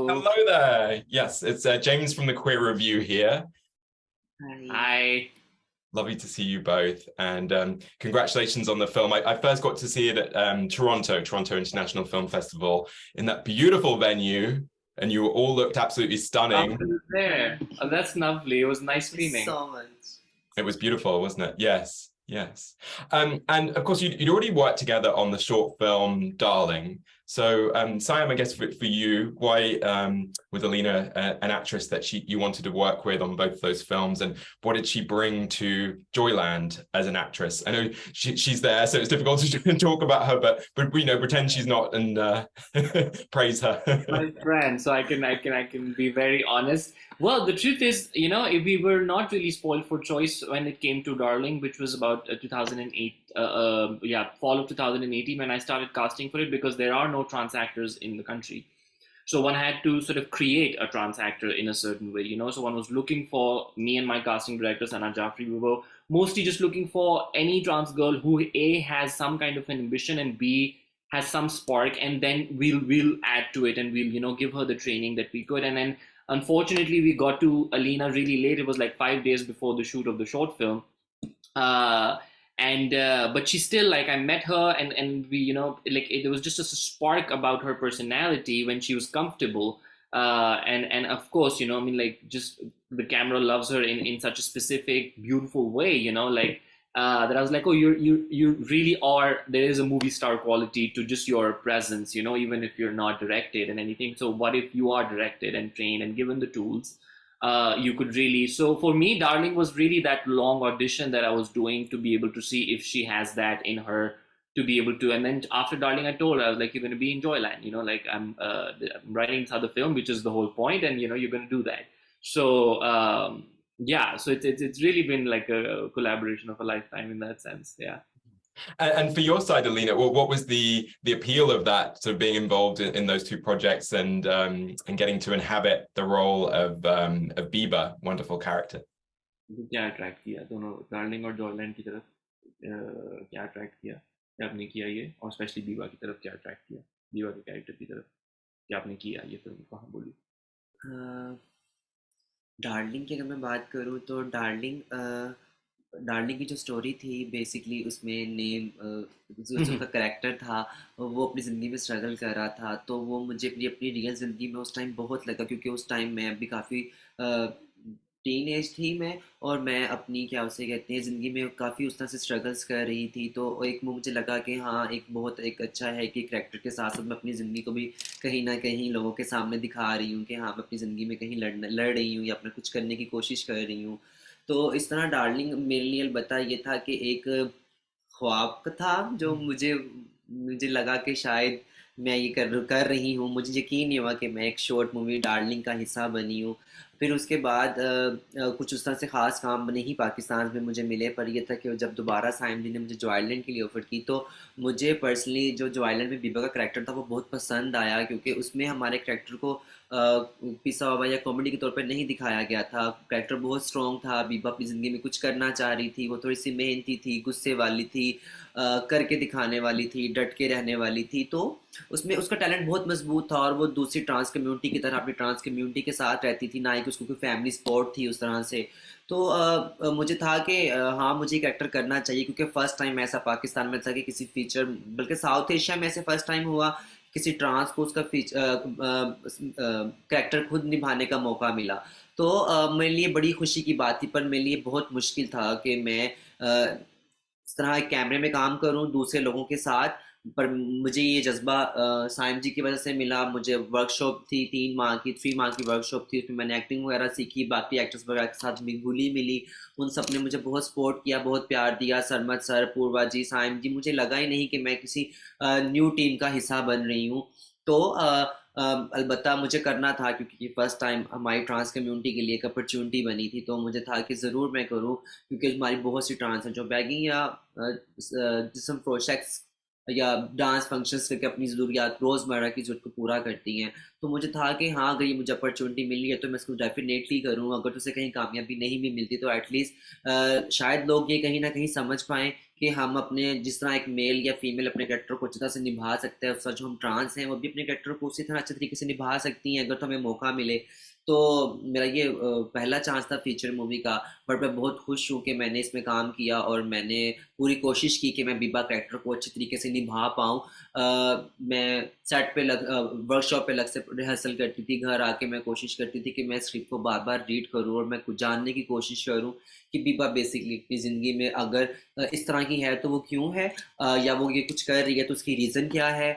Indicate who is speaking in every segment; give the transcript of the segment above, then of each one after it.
Speaker 1: Hello.
Speaker 2: Hello there. Yes, it's James from the Queer Review here.
Speaker 1: Hi.
Speaker 2: Lovely to see you both, and congratulations on the film. I first got to see it at Toronto International Film Festival in that beautiful venue, and you all looked absolutely stunning.
Speaker 1: There. Oh, that's lovely. It was nice screening.
Speaker 3: So much.
Speaker 2: It was beautiful, wasn't it? Yes, yes. And of course, you'd already worked together on the short film Darling. So, Saim, I guess for you, why was Alina an actress that you wanted to work with on both those films, and what did she bring to Joyland as an actress? I know she's there, so it's difficult to talk about her, but pretend she's not and praise her.
Speaker 1: My friend, so I can be very honest. Well, the truth is, if we were not really spoiled for choice when it came to Darling, which was about 2008, fall of 2018 when I started casting for it, because there are no trans actors in the country. So one had to sort of create a trans actor in a certain way, So one was looking for, me and my casting director, Sana Jaffrey, we were mostly just looking for any trans girl who A, has some kind of an ambition, and B, has some spark, and then we'll add to it, and we'll give her the training that we could. And then unfortunately we got to Alina really late. It was like 5 days before the shoot of the short film, but she still, like, I met her, and we there was just a spark about her personality when she was comfortable, and of course just the camera loves her in such a specific beautiful way, that I was like, oh, you really are, there is a movie star quality to just your presence, even if you're not directed and anything. So what if you are directed and trained and given the tools, you could really, so for me, Darling was really that long audition that I was doing to be able to see if she has that in her to be able to. And then after Darling, I told her, I was like, you're going to be in Joyland, I'm writing this other film, which is the whole point, and you're going to do that. So so it's really been like a collaboration of a lifetime in that sense. Yeah.
Speaker 2: And for your side, Alina, what was the appeal of that, sort of being involved in those two projects and getting to inhabit the role of Biba, wonderful character?
Speaker 1: क्या attract किया दोनों, darling और Joyland की तरफ क्या attract किया, क्या आपने किया ये, और स्पेशली बीबा की तरफ क्या अट्रैक्ट किया, बीबा के कैरेक्टर की तरफ क्या आपने किया ये फिल्म कहाँ बोली?
Speaker 3: डार्लिंग की अगर मैं बात करूँ तो डार्लिंग की जो स्टोरी थी बेसिकली उसमें नेम जो उसका करेक्टर था वो अपनी ज़िंदगी में स्ट्रगल कर रहा था, तो वो मुझे अपनी रियल ज़िंदगी में उस टाइम बहुत लगा, क्योंकि उस टाइम मैं अभी काफ़ी टीन एज थी मैं, और मैं अपनी क्या उसे कहते हैं ज़िंदगी में काफ़ी उस तरह से स्ट्रगल्स कर रही थी। तो एक मुझे लगा कि हाँ, एक अच्छा है कि करैक्टर के साथ साथ मैं अपनी ज़िंदगी को भी कहीं ना कहीं लोगों के सामने दिखा रही हूँ कि हाँ, मैं अपनी ज़िंदगी में कहीं लड़ रही हूँ या अपना कुछ करने की कोशिश कर रही हूँ। तो इस तरह डार्लिंग मेरे लिए अलबत्ता ये था कि एक ख्वाब था जो मुझे लगा कि शायद मैं ये कर रही हूँ। मुझे यकीन नहीं हुआ कि मैं एक शॉर्ट मूवी डार्लिंग का हिस्सा बनी हूँ। फिर उसके बाद कुछ उस तरह से ख़ास काम नहीं पाकिस्तान में मुझे मिले, पर यह था कि जब दोबारा साइम जी ने मुझे जॉयलैंड के लिए ऑफ़र की तो मुझे पर्सनली जो जॉयलैंड में बीबा का करैक्टर था वो बहुत पसंद आया, क्योंकि उसमें हमारे करैक्टर को पिसा हुआ या कॉमेडी के तौर पर नहीं दिखाया गया था। करैक्टर बहुत स्ट्रॉन्ग था, बीबा अपनी ज़िंदगी में कुछ करना चाह रही थी, वो थोड़ी सी मेहनती थी, गुस्से वाली थी, करके दिखाने वाली थी, डट के रहने वाली थी। तो उसमें उसका टैलेंट बहुत मजबूत था, और वो दूसरी ट्रांस कम्युनिटी की तरह अपनी ट्रांस कम्युनिटी के साथ रहती थी, ना ही कि उसको कोई फैमिली सपोर्ट थी उस तरह से। तो मुझे था कि हाँ, मुझे एक एक्टर करना चाहिए, क्योंकि फ़र्स्ट टाइम ऐसा पाकिस्तान में था कि किसी फीचर, बल्कि साउथ एशिया में ऐसे फ़र्स्ट टाइम हुआ किसी ट्रांस को उसका कैरेक्टर खुद निभाने का मौका मिला। तो मेरे लिए बड़ी खुशी की बात थी, पर मेरे लिए बहुत मुश्किल था कि मैं इस तरह एक कैमरे में काम करूं दूसरे लोगों के साथ। पर मुझे ये जज्बा साइम जी की वजह से मिला। मुझे वर्कशॉप थी 3 माह की, 3 माह की वर्कशॉप थी, उसमें मैंने एक्टिंग वगैरह सीखी, बाकी एक्टर्स वगैरह के साथ भी घुली मिली। उन सब ने मुझे बहुत सपोर्ट किया, बहुत प्यार दिया। सरमद सर, पूर्वा जी, साइम जी, मुझे लगा ही नहीं कि मैं किसी न्यू टीम का हिस्सा बन रही हूँ। तो अलबत्ता मुझे करना था, क्योंकि फर्स्ट टाइम हमारी ट्रांस कम्युनिटी के लिए एक अपॉर्चुनिटी बनी थी, तो मुझे था कि ज़रूर मैं करूँ, क्योंकि हमारी बहुत सी ट्रांस हैं जो बैगिंग या जिसम प्रोजेक्ट्स या डांस फंक्शंस करके अपनी ज़रूरियात रोज़मर्रा की ज़रूरत को पूरा करती हैं। तो मुझे था कि हाँ, अगर ये मुझे अपॉर्चुनिटी मिली है तो मैं इसको डेफिनेटली करूँ। अगर उसे कहीं कामयाबी नहीं भी मिलती तो एटलीस्ट शायद लोग ये कहीं ना कहीं समझ पाएँ कि हम अपने जिस तरह एक मेल या फीमेल अपने कैरेक्टर को अच्छी तरह से निभा सकते हैं, उस तरह जो हम ट्रांस हैं वो भी अपने कैरेक्टर को उसी तरह अच्छे तरीके से निभा सकती हैं अगर तो हमें मौका मिले। तो मेरा ये पहला चांस था फीचर मूवी का, बट मैं बहुत खुश हूँ कि मैंने इसमें काम किया और मैंने पूरी कोशिश की कि मैं बीबा कैरेक्टर को अच्छी तरीके से निभा पाऊँ। मैं सेट पे वर्कशॉप पे लग से रिहर्सल करती थी, घर आके मैं कोशिश करती थी कि मैं स्क्रिप्ट को बार बार रीड करूँ और मैं कुछ जानने की कोशिश करूँ कि बीबा बेसिकली अपनी ज़िंदगी में अगर इस तरह की है तो वो क्यों है, या वो ये कुछ कर रही है तो उसकी रीज़न क्या है,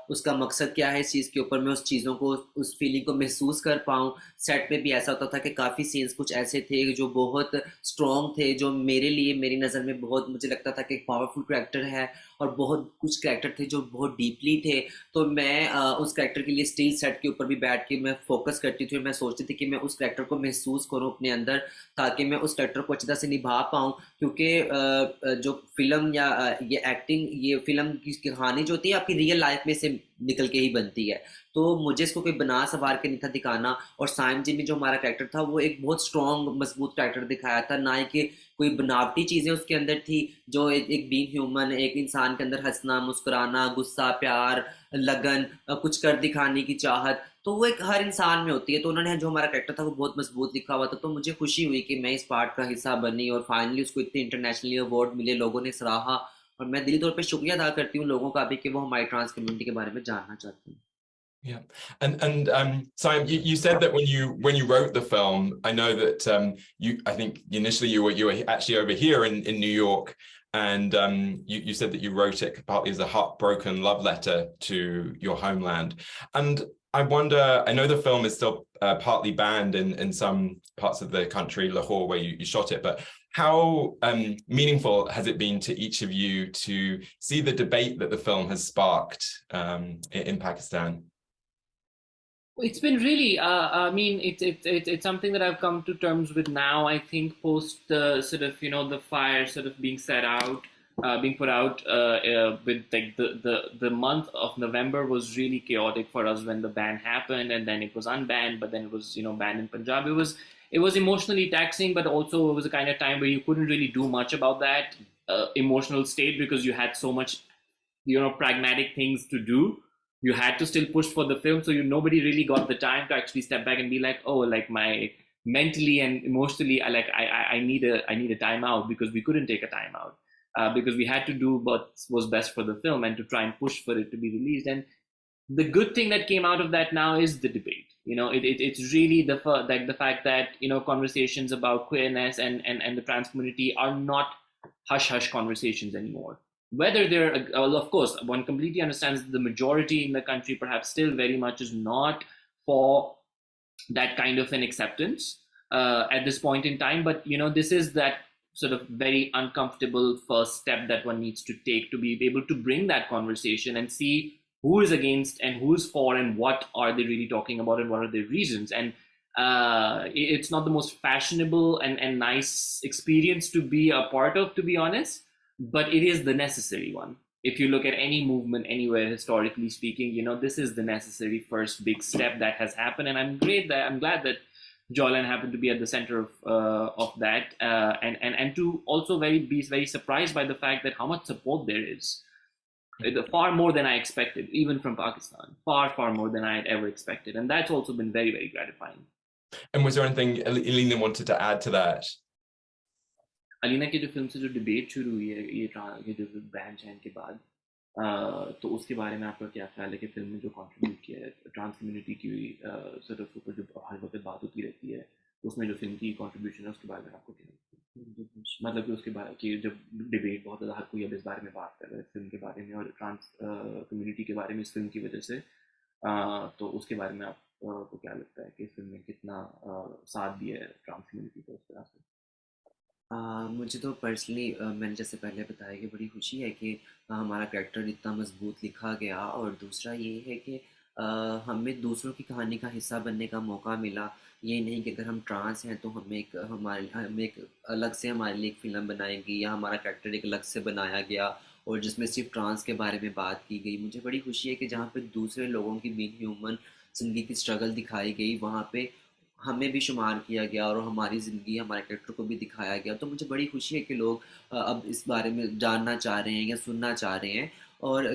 Speaker 3: उसका मकसद क्या है इस चीज़ के ऊपर, मैं उस चीज़ों को उस फीलिंग को महसूस कर पाऊँ। सेट पे भी ऐसा होता था कि काफ़ी सीन्स कुछ ऐसे थे जो बहुत स्ट्रॉन्ग थे, जो मेरे लिए मेरी नज़र में बहुत मुझे लगता था कि एक पावरफुल कैरेक्टर है, और बहुत कुछ कैरेक्टर थे जो बहुत डीपली थे। तो मैं उस कैरेक्टर के लिए स्टिल सेट के ऊपर भी बैठ के मैं फोकस करती थी और मैं सोचती थी कि मैं उस कैरेक्टर को महसूस करूँ अपने अंदर, ताकि मैं उस कैरेक्टर को अच्छी तरह से निभा पाऊँ। क्योंकि जो फिल्म या ये एक्टिंग, ये फिल्म की कहानी जो होती है आपकी रियल लाइफ में से निकल के ही बनती है। तो मुझे इसको कोई बना सवार के नहीं था दिखाना, और साइम जी में जो हमारा कैरेक्टर था वो एक बहुत स्ट्रॉन्ग मजबूत कैरेक्टर दिखाया था, ना ही कि कोई बनावटी चीज़ें उसके अंदर थी। जो एक बीइंग ह्यूमन, एक इंसान के अंदर हंसना, मुस्कुराना, गुस्सा, प्यार, लगन, कुछ कर दिखाने की चाहत, तो वो एक हर इंसान में होती है। तो उन्होंने जो हमारा कैरेक्टर था वो बहुत मजबूत लिखा हुआ था, तो मुझे खुशी हुई कि मैं इस पार्ट का हिस्सा बनी और फाइनली उसको इतने इंटरनेशनली अवार्ड मिले, लोगों ने सराहा। और मैं दिली तौर पे शुक्रिया अदा करती हूँ लोगों का भी कि वो हमारी ट्रांस कम्युनिटी के बारे में जानना चाहते हैं।
Speaker 2: Yeah, and Simon, you said that when you wrote the film, I know that I think initially you were actually over here in New York, and you said that you wrote it partly as a heartbroken love letter to your homeland, and I wonder, I know the film is still partly banned in some parts of the country, Lahore, where you shot it, but how meaningful has it been to each of you to see the debate that the film has sparked in Pakistan?
Speaker 1: It's been really, I mean, it's something that I've come to terms with now. I think post the sort of, the fire sort of being set out, being put out, with like the month of November was really chaotic for us when the ban happened, and then it was unbanned, but then it was, banned in Punjab. It was emotionally taxing, but also it was a kind of time where you couldn't really do much about that emotional state because you had so much, pragmatic things to do. You had to still push for the film, so nobody really got the time to actually step back and be like, oh, like my mentally and emotionally, I need a timeout, because we couldn't take a timeout, because we had to do what was best for the film and to try and push for it to be released. And the good thing that came out of that now is the debate. It's really the fact that conversations about queerness and the trans community are not hush hush conversations anymore. Whether they're, well, of course, one completely understands the majority in the country perhaps still very much is not for that kind of an acceptance at this point in time. But this is that sort of very uncomfortable first step that one needs to take to be able to bring that conversation and see who is against and who's for and what are they really talking about and what are their reasons. And it's not the most fashionable and nice experience to be a part of, to be honest, but it is the necessary one. If you look at any movement anywhere, historically speaking, this is the necessary first big step that has happened. And I'm glad that Joyland happened to be at the center of that, and to also be very surprised by the fact that how much support there is. Far more than I expected, even from Pakistan. Far more than I had ever expected, and that's also been very, very gratifying.
Speaker 2: And was there anything Alina wanted to add to that?
Speaker 1: Alina की जो film से जो debate शुरू हुई है ये जो ban चैन के बाद, तो उसके बारे में आपका क्या ख्याल है कि फिल्म में जो कंट्रीब्यूट किया है ट्रांस कम्युनिटी की सort of ऊपर जो हर वक्त बात होती रहती है, उसमें जो फिल्म की कंट्रीब्यूशन है उसके बारे में आपको क्या लगता है? मतलब कि उसके बारे की जब डिबेट बहुत ज़्यादा हर कोई अब इस बारे में बात कर रहा है फिल्म के बारे में और ट्रांस कम्युनिटी के बारे में इस फिल्म की वजह से, तो उसके बारे में आपको क्या लगता है कि इस फिल्म में कितना साथ दिया है ट्रांस कम्युनिटी को उस तरह से?
Speaker 3: मुझे तो पर्सनली मैंने जैसे पहले बताया कि बड़ी खुशी है कि हमारा कैरेक्टर इतना मजबूत लिखा गया, और दूसरा ये है कि हमें दूसरों की कहानी का हिस्सा बनने का मौका मिला। ये नहीं कि अगर हम ट्रांस हैं तो हमें एक अलग से हमारे लिए एक फ़िल्म बनाएगी या हमारा कैरेक्टर एक अलग से बनाया गया और जिसमें सिर्फ ट्रांस के बारे में बात की गई। मुझे बड़ी खुशी है कि जहाँ पे दूसरे लोगों की बीइंग ह्यूमन ज़िंदगी की स्ट्रगल दिखाई गई, वहाँ पे हमें भी शुमार किया गया और हमारी ज़िंदगी हमारे कैरेक्टर को भी दिखाया गया। तो मुझे बड़ी खुशी है कि लोग अब इस बारे में जानना चाह रहे हैं या सुनना चाह रहे हैं। और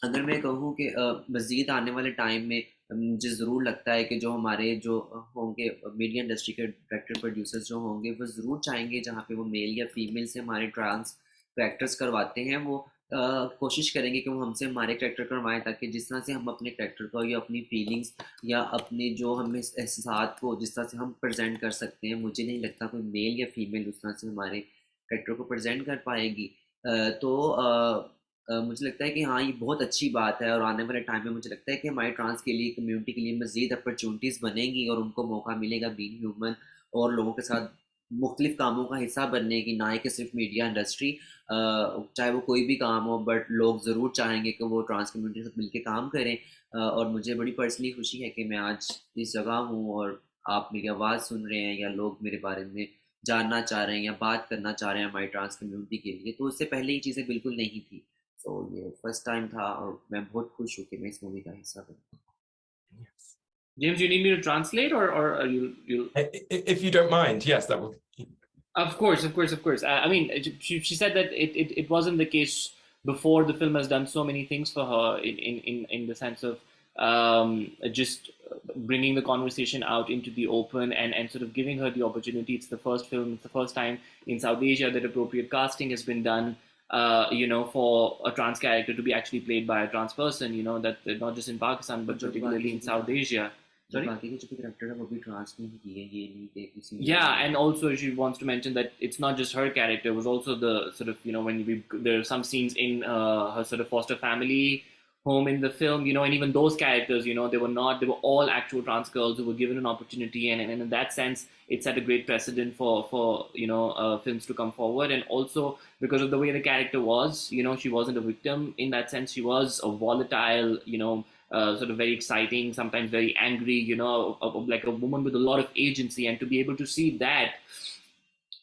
Speaker 3: अगर मैं कहूँ कि मज़ीद आने वाले टाइम में मुझे ज़रूर लगता है कि जो हमारे जो होंगे मीडिया इंडस्ट्री के डायरेक्टर प्रोड्यूसर्स जो होंगे वो ज़रूर चाहेंगे जहाँ पे वो मेल या फीमेल से हमारे ट्रांस कैरेक्टर्स करवाते हैं वो कोशिश करेंगे कि वो हमसे हमारे कैरेक्टर करवाएं ताकि जिस तरह से हम अपने कैरेक्टर को या अपनी फीलिंग्स या अपने जो हमें एहसास को जिस तरह से हम प्रेजेंट कर सकते हैं मुझे नहीं लगता कोई मेल या फीमेल उस तरह से हमारे कैरेक्टर को प्रेजेंट कर पाएगी। मुझे लगता है कि हाँ ये बहुत अच्छी बात है और आने वाले टाइम में मुझे लगता है कि हमारे ट्रांस के लिए कम्युनिटी के लिए मज़ीद अपॉर्चुनिटीज़ बनेंगी और उनको मौका मिलेगा बीइंग ह्यूमन और लोगों के साथ मुख्तलिफ कामों का हिस्सा बनने की ना ही कि सिर्फ मीडिया इंडस्ट्री चाहे वो कोई भी काम हो बट लोग ज़रूर चाहेंगे कि वो ट्रांस कम्युनिटी के साथ मिलकर काम करें। और मुझे बड़ी पर्सनली खुशी है कि मैं आज इस जगह हूँ और आप मेरी आवाज़ सुन रहे हैं या लोग मेरे बारे में जानना चाह रहे हैं या बात करना चाह रहे हैं हमारी ट्रांस कम्युनिटी के लिए। तो उससे पहले ये चीज़ें बिल्कुल नहीं थी। तो ये फर्स्ट टाइम था और मैं बहुत खुश हूँ कि मैं इस मूवी का हिस्सा बना।
Speaker 2: Yes.
Speaker 1: James, you need me to translate, or you?
Speaker 2: If you don't mind, yes, that would.
Speaker 1: Of course, of course, of course. I mean, she said that it wasn't the case before. The film has done so many things for her in the sense of just bringing the conversation out into the open and sort of giving her the opportunity. It's the first film, it's the first time in South Asia that appropriate casting has been done. For a trans character to be actually played by a trans person, that not just in Pakistan but particularly in South Asia. Sorry? Yeah, and also she wants to mention that it's not just her character. It was also the sort of there are some scenes in her sort of foster family home in the film, and even those characters, they were all actual trans girls who were given an opportunity, and in that sense, it set a great precedent for films to come forward, and also because of the way the character was, she wasn't a victim in that sense. She was a volatile, sort of very exciting, sometimes very angry, like a woman with a lot of agency, and to be able to see that,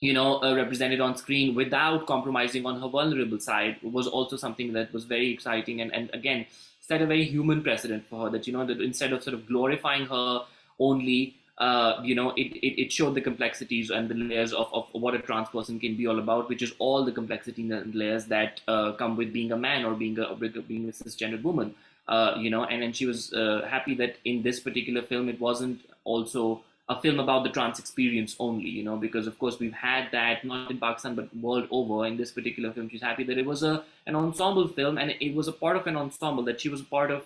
Speaker 1: represented on screen without compromising on her vulnerable side was also something that was very exciting, and again set a very human precedent for her, that that instead of sort of glorifying her only, it showed the complexities and the layers of what a trans person can be all about, which is all the complexity and layers that come with being a man or being a cisgendered woman. And then she was happy that in this particular film it wasn't also a film about the trans experience only, because of course we've had that not in Pakistan but world over. In this particular film, she's happy that it was an ensemble film, and it was a part of an ensemble, that she was a part of,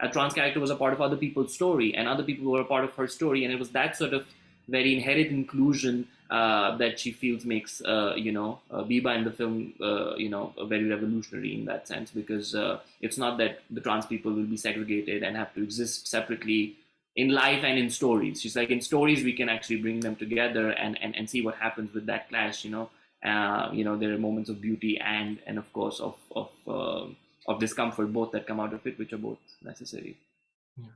Speaker 1: a trans character was a part of other people's story, and other people were a part of her story, and it was that sort of very inherent inclusion that she feels makes Biba in the film very revolutionary in that sense, because it's not that the trans people will be segregated and have to exist separately in life and in stories. She's like, in stories we can actually bring them together and see what happens with that clash. There are moments of beauty and of course of discomfort, both that come out of it, which are both necessary.
Speaker 2: Yeah.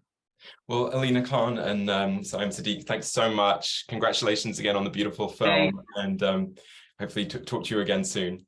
Speaker 2: Well, Alina Khan and Saim Sadiq, thanks so much. Congratulations again on the beautiful film, and hopefully talk to you again soon.